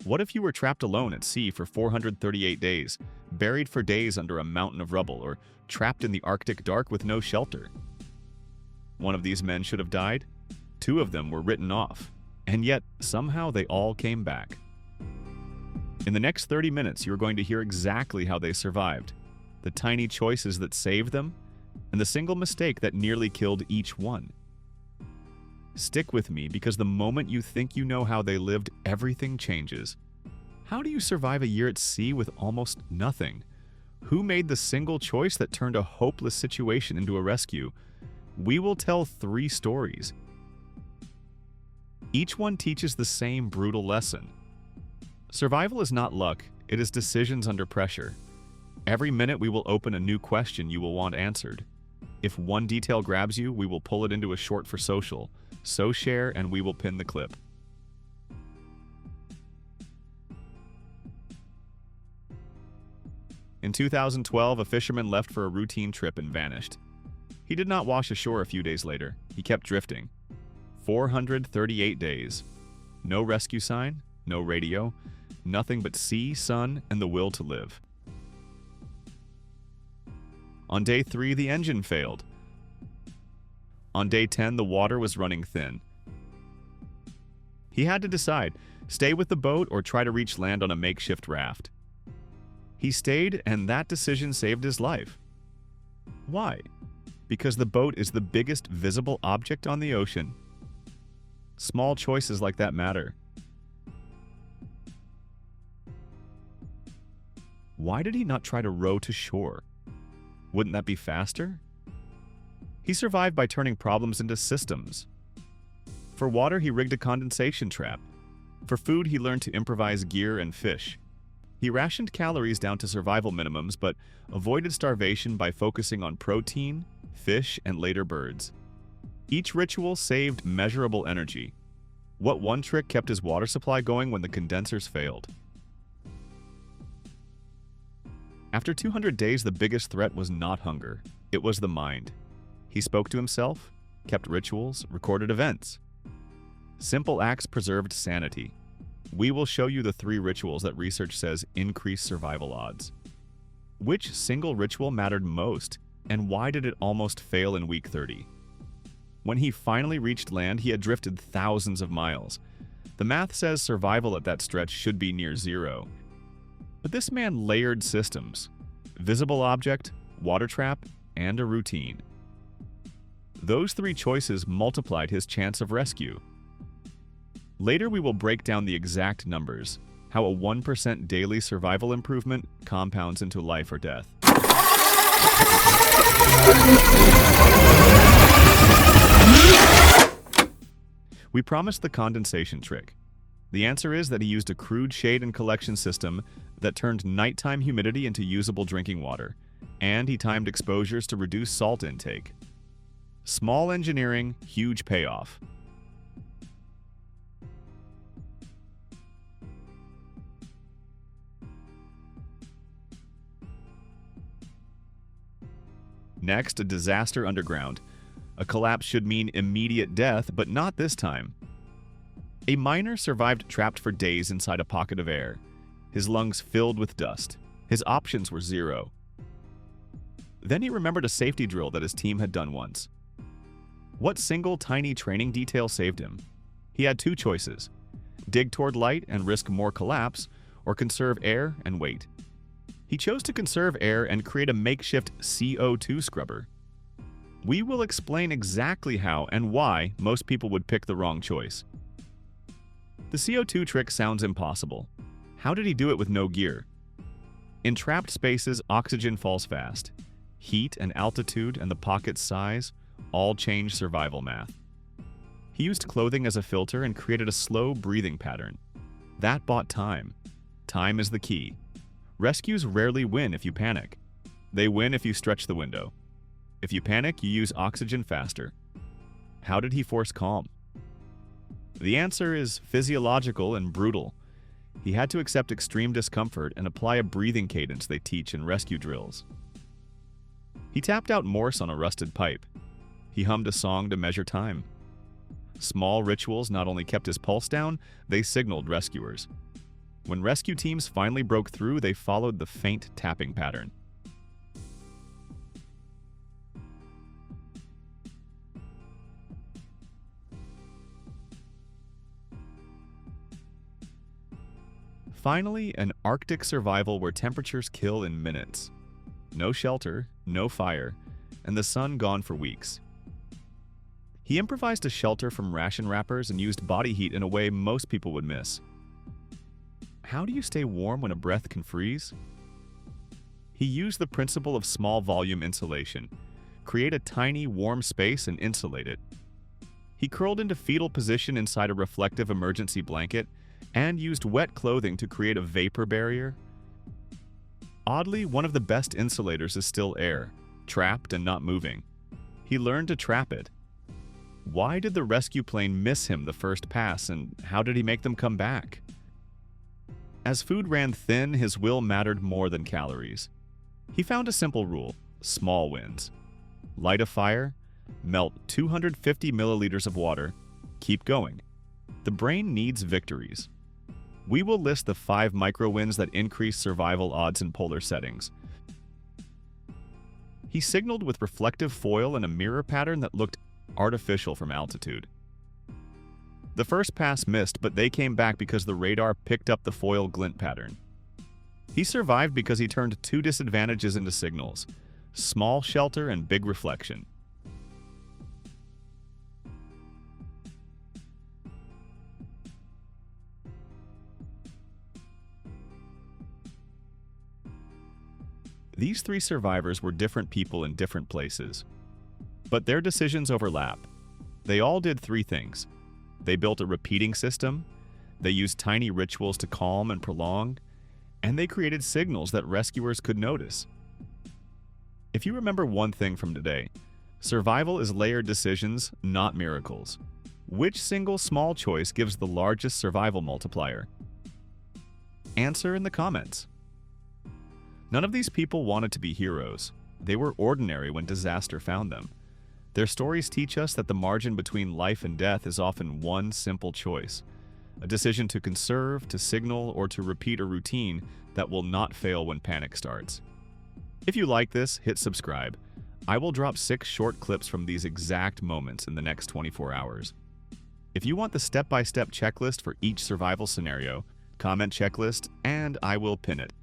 What if you were trapped alone at sea for 438 days, buried for days under a mountain of rubble, or trapped in the Arctic dark with no shelter? One of these men should have died. Two of them were written off, and yet somehow they all came back. In the next 30 minutes, you're going to hear exactly how they survived, the tiny choices that saved them, and the single mistake that nearly killed each one. Stick with me, because the moment you think you know how they lived, everything changes. How do you survive a year at sea with almost nothing? Who made the single choice that turned a hopeless situation into a rescue? We will tell 3 stories. Each one teaches the same brutal lesson. Survival is not luck, it is decisions under pressure. Every minute we will open a new question you will want answered. If one detail grabs you, we will pull it into a short for social. So share and we will pin the clip. In 2012, a fisherman left for a routine trip and vanished. He did not wash ashore a few days later. He kept drifting. 438 days. No rescue sign, no radio, nothing but sea, sun, and the will to live. On day 3, the engine failed. On day 10, the water was running thin. He had to decide, stay with the boat or try to reach land on a makeshift raft. He stayed, and that decision saved his life. Why? Because the boat is the biggest visible object on the ocean. Small choices like that matter. Why did he not try to row to shore? Wouldn't that be faster? He survived by turning problems into systems. For water, he rigged a condensation trap. For food, he learned to improvise gear and fish. He rationed calories down to survival minimums, but avoided starvation by focusing on protein, fish, and later birds. Each ritual saved measurable energy. What one trick kept his water supply going when the condensers failed? After 200 days, the biggest threat was not hunger. It was the mind. He spoke to himself, kept rituals, recorded events. Simple acts preserved sanity. We will show you the 3 rituals that research says increase survival odds. Which single ritual mattered most, and why did it almost fail in week 30? When he finally reached land, he had drifted thousands of miles. The math says survival at that stretch should be near 0. But this man layered systems: visible object, water trap, and a routine. Those 3 choices multiplied his chance of rescue. Later, we will break down the exact numbers, how a 1% daily survival improvement compounds into life or death. We promised the condensation trick. The answer is that he used a crude shade and collection system that turned nighttime humidity into usable drinking water, and he timed exposures to reduce salt intake. Small engineering, huge payoff. Next, a disaster underground. A collapse should mean immediate death, but not this time. A miner survived trapped for days inside a pocket of air, his lungs filled with dust. His options were 0. Then he remembered a safety drill that his team had done once. What single tiny training detail saved him? He had 2 choices: dig toward light and risk more collapse, or conserve air and wait. He chose to conserve air and create a makeshift CO2 scrubber. We will explain exactly how and why most people would pick the wrong choice. The CO2 trick sounds impossible. How did he do it with no gear? In trapped spaces, oxygen falls fast. Heat and altitude and the pocket's size all change survival math. He used clothing as a filter and created a slow breathing pattern. That bought time. Time is the key. Rescues rarely win if you panic. They win if you stretch the window. If you panic, you use oxygen faster. How did he force calm? The answer is physiological and brutal. He had to accept extreme discomfort and apply a breathing cadence they teach in rescue drills. He tapped out Morse on a rusted pipe. He hummed a song to measure time. Small rituals not only kept his pulse down, they signaled rescuers. When rescue teams finally broke through, they followed the faint tapping pattern. Finally, an Arctic survival where temperatures kill in minutes. No shelter, no fire, and the sun gone for weeks. He improvised a shelter from ration wrappers and used body heat in a way most people would miss. How do you stay warm when a breath can freeze? He used the principle of small volume insulation. Create a tiny, warm space and insulate it. He curled into fetal position inside a reflective emergency blanket and used wet clothing to create a vapor barrier. Oddly, one of the best insulators is still air, trapped and not moving. He learned to trap it. Why did the rescue plane miss him the first pass, and how did he make them come back? As food ran thin, his will mattered more than calories. He found a simple rule: small wins. Light a fire, melt 250 milliliters of water, keep going. The brain needs victories. We will list the 5 micro-wins that increase survival odds in polar settings. He signaled with reflective foil and a mirror pattern that looked artificial from altitude. The first pass missed, but they came back because the radar picked up the foil glint pattern. He survived because he turned 2 disadvantages into signals: small shelter and big reflection. These 3 survivors were different people in different places, but their decisions overlap. They all did 3 things. They built a repeating system, they used tiny rituals to calm and prolong, and they created signals that rescuers could notice. If you remember one thing from today, survival is layered decisions, not miracles. Which single small choice gives the largest survival multiplier? Answer in the comments. None of these people wanted to be heroes. They were ordinary when disaster found them. Their stories teach us that the margin between life and death is often one simple choice: a decision to conserve, to signal, or to repeat a routine that will not fail when panic starts. If you like this, hit subscribe. I will drop 6 short clips from these exact moments in the next 24 hours. If you want the step-by-step checklist for each survival scenario, comment checklist and I will pin it.